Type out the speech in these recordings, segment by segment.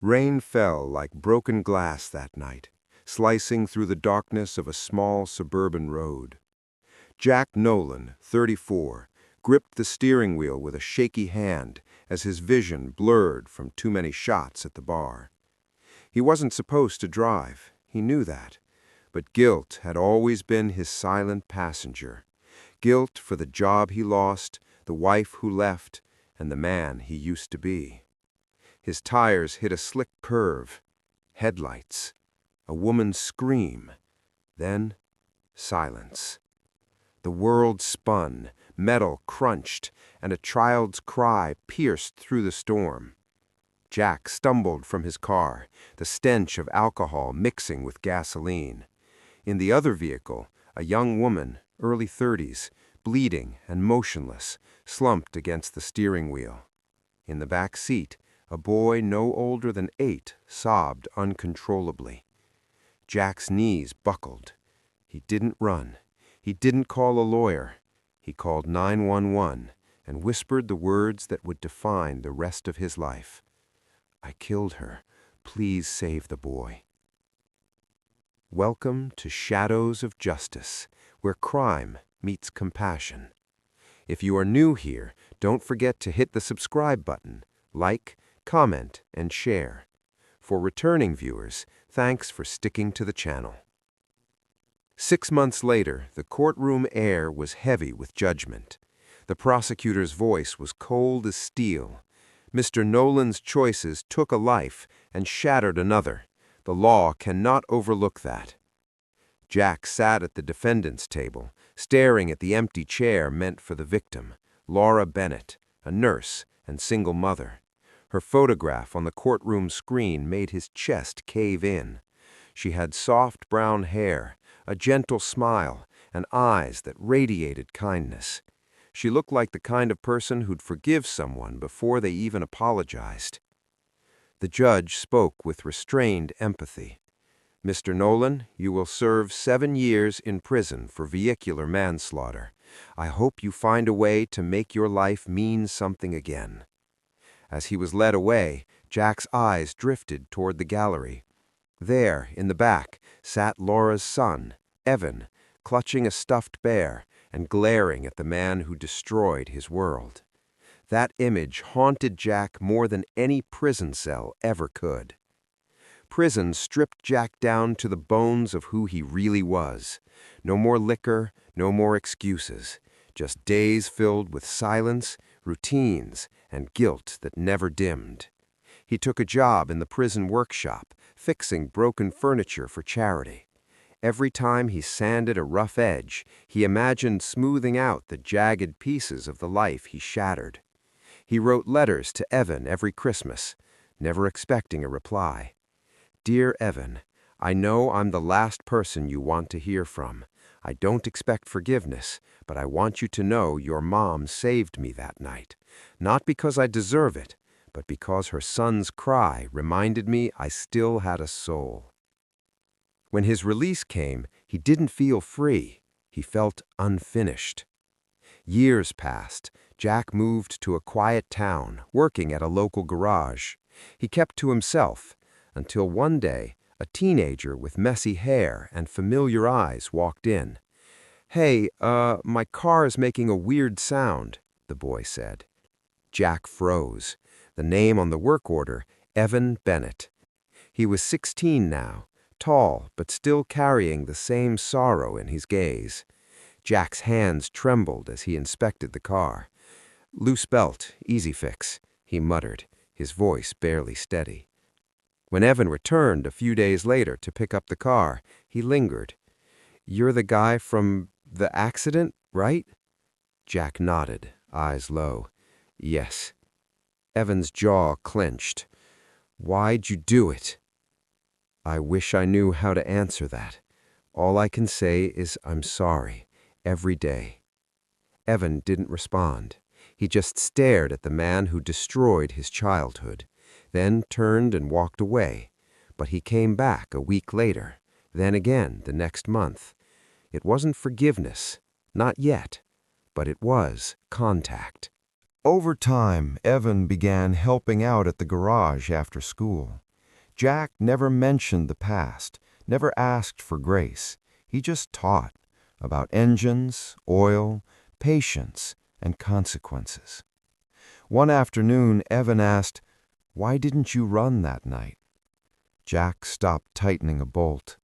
Rain fell like broken glass that night, slicing through the darkness of a small suburban road. Jack Nolan, 34, gripped the steering wheel with a shaky hand as his vision blurred from too many shots at the bar. He wasn't supposed to drive, he knew that, but guilt had always been his silent passenger. Guilt for the job he lost, the wife who left, and the man he used to be. His tires hit a slick curve. Headlights. A woman's scream. Then, silence. The world spun, metal crunched, and a child's cry pierced through the storm. Jack stumbled from his car, the stench of alcohol mixing with gasoline. In the other vehicle, a young woman, early 30s, bleeding and motionless, slumped against the steering wheel. In the back seat, a boy no older than 8 sobbed uncontrollably. Jack's knees buckled. He didn't run. He didn't call a lawyer. He called 911 and whispered the words that would define the rest of his life. "I killed her. Please save the boy." Welcome to Shadows of Justice, where crime meets compassion. If you are new here, don't forget to hit the subscribe button, like, comment, and share. For returning viewers, thanks for sticking to the channel. 6 months later, the courtroom air was heavy with judgment. The prosecutor's voice was cold as steel. Mr. Nolan's choices took a life and shattered another. The law cannot overlook that. Jack sat at the defendant's table, staring at the empty chair meant for the victim, Laura Bennett, a nurse and single mother. Her photograph on the courtroom screen made his chest cave in. She had soft brown hair, a gentle smile, and eyes that radiated kindness. She looked like the kind of person who'd forgive someone before they even apologized. The judge spoke with restrained empathy. "Mr. Nolan, you will serve 7 years in prison for vehicular manslaughter. I hope you find a way to make your life mean something again." As he was led away, Jack's eyes drifted toward the gallery. There, in the back, sat Laura's son, Evan, clutching a stuffed bear and glaring at the man who destroyed his world. That image haunted Jack more than any prison cell ever could. Prison stripped Jack down to the bones of who he really was. No more liquor, no more excuses. Just days filled with silence, routines, and guilt that never dimmed. He took a job in the prison workshop, fixing broken furniture for charity. Every time he sanded a rough edge, he imagined smoothing out the jagged pieces of the life he shattered. He wrote letters to Evan every Christmas, never expecting a reply. "Dear Evan, I know I'm the last person you want to hear from. I don't expect forgiveness, but I want you to know your mom saved me that night. Not because I deserve it, but because her son's cry reminded me I still had a soul." When his release came, he didn't feel free. He felt unfinished. Years passed. Jack moved to a quiet town, working at a local garage. He kept to himself, until one day, a teenager with messy hair and familiar eyes walked in. "Hey, my car is making a weird sound," the boy said. Jack froze. The name on the work order, Evan Bennett. He was 16 now, tall but still carrying the same sorrow in his gaze. Jack's hands trembled as he inspected the car. "Loose belt, easy fix," he muttered, his voice barely steady. When Evan returned a few days later to pick up the car, he lingered. "You're the guy from the accident, right?" Jack nodded, eyes low. "Yes." Evan's jaw clenched. "Why'd you do it?" "I wish I knew how to answer that. All I can say is I'm sorry, every day." Evan didn't respond. He just stared at the man who destroyed his childhood, then turned and walked away. But he came back a week later, then again the next month. It wasn't forgiveness, not yet, but it was contact. Over time, Evan began helping out at the garage after school. Jack never mentioned the past, never asked for grace. He just taught about engines, oil, patience, and consequences. One afternoon, Evan asked, "Why didn't you run that night?" Jack stopped tightening a bolt.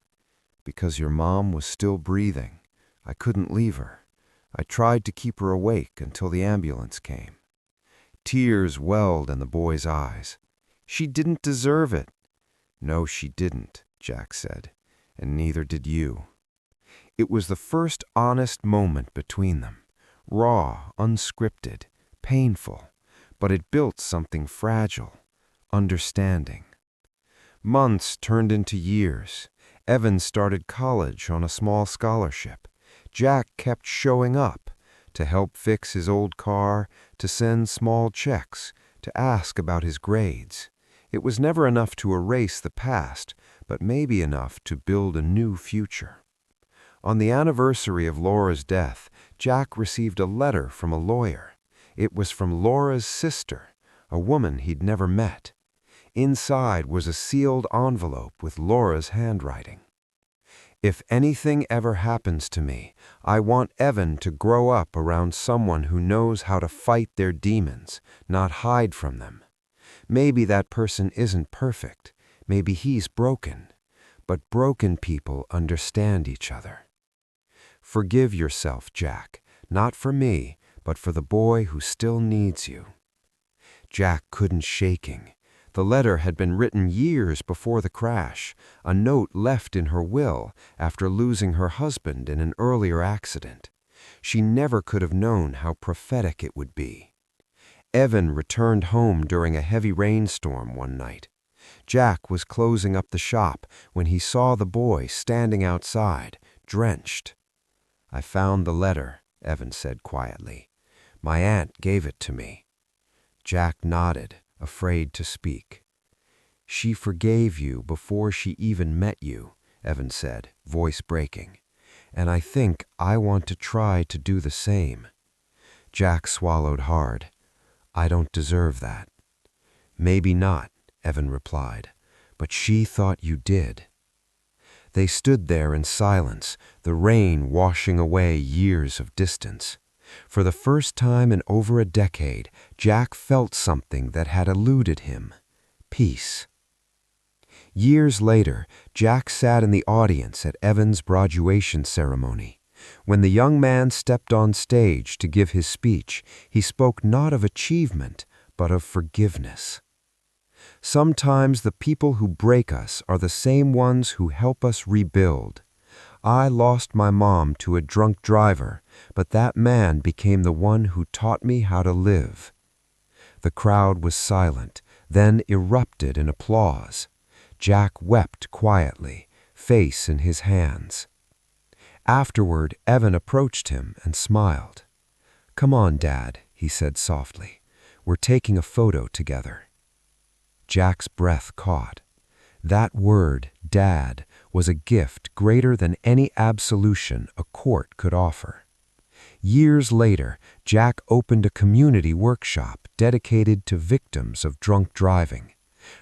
"Because your mom was still breathing. I couldn't leave her. I tried to keep her awake until the ambulance came." Tears welled in the boy's eyes. "She didn't deserve it." "No, she didn't," Jack said, "and neither did you." It was the first honest moment between them, raw, unscripted, painful, but it built something fragile, understanding. Months turned into years. Evan started college on a small scholarship. Jack kept showing up to help fix his old car, to send small checks, to ask about his grades. It was never enough to erase the past, but maybe enough to build a new future. On the anniversary of Laura's death, Jack received a letter from a lawyer. It was from Laura's sister, a woman he'd never met. Inside was a sealed envelope with Laura's handwriting. "If anything ever happens to me, I want Evan to grow up around someone who knows how to fight their demons, not hide from them. Maybe that person isn't perfect. Maybe he's broken. But broken people understand each other. Forgive yourself, Jack, not for me, but for the boy who still needs you." Jack couldn't shaking. The letter had been written years before the crash, a note left in her will after losing her husband in an earlier accident. She never could have known how prophetic it would be. Evan returned home during a heavy rainstorm one night. Jack was closing up the shop when he saw the boy standing outside, drenched. "I found the letter," Evan said quietly. "My aunt gave it to me." Jack nodded, afraid to speak. "She forgave you before she even met you," Evan said, voice breaking. "And I think I want to try to do the same." Jack swallowed hard. "I don't deserve that." "Maybe not," Evan replied, "but she thought you did." They stood there in silence, the rain washing away years of distance. For the first time in over a decade, Jack felt something that had eluded him: peace. Years later, Jack sat in the audience at Evan's graduation ceremony. When the young man stepped on stage to give his speech, he spoke not of achievement, but of forgiveness. Sometimes the people who break us are the same ones who help us rebuild. I lost my mom to a drunk driver, but that man became the one who taught me how to live. The crowd was silent, then erupted in applause. Jack wept quietly, face in his hands. Afterward, Evan approached him and smiled. "Come on, Dad," he said softly. "We're taking a photo together." Jack's breath caught. That word, Dad, was a gift greater than any absolution a court could offer. Years later, Jack opened a community workshop dedicated to victims of drunk driving.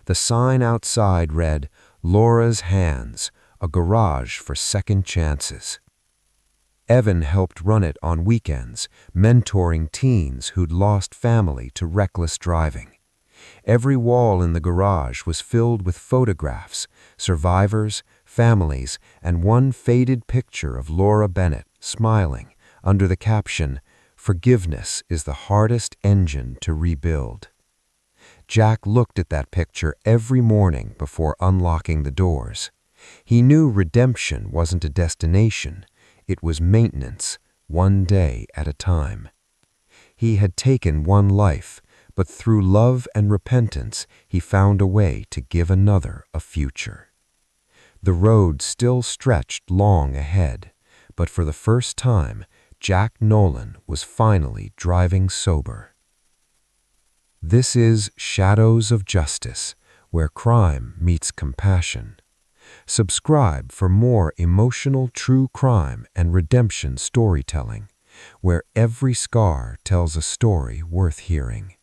The sign outside read, "Laura's Hands, a garage for second chances." Evan helped run it on weekends, mentoring teens who'd lost family to reckless driving. Every wall in the garage was filled with photographs, survivors, families, and one faded picture of Laura Bennett smiling under the caption, "Forgiveness is the hardest engine to rebuild." Jack looked at that picture every morning before unlocking the doors. He knew redemption wasn't a destination, it was maintenance, one day at a time. He had taken one life, but through love and repentance, he found a way to give another a future. The road still stretched long ahead, but for the first time, Jack Nolan was finally driving sober. This is Shadows of Justice, where crime meets compassion. Subscribe for more emotional true crime and redemption storytelling, where every scar tells a story worth hearing.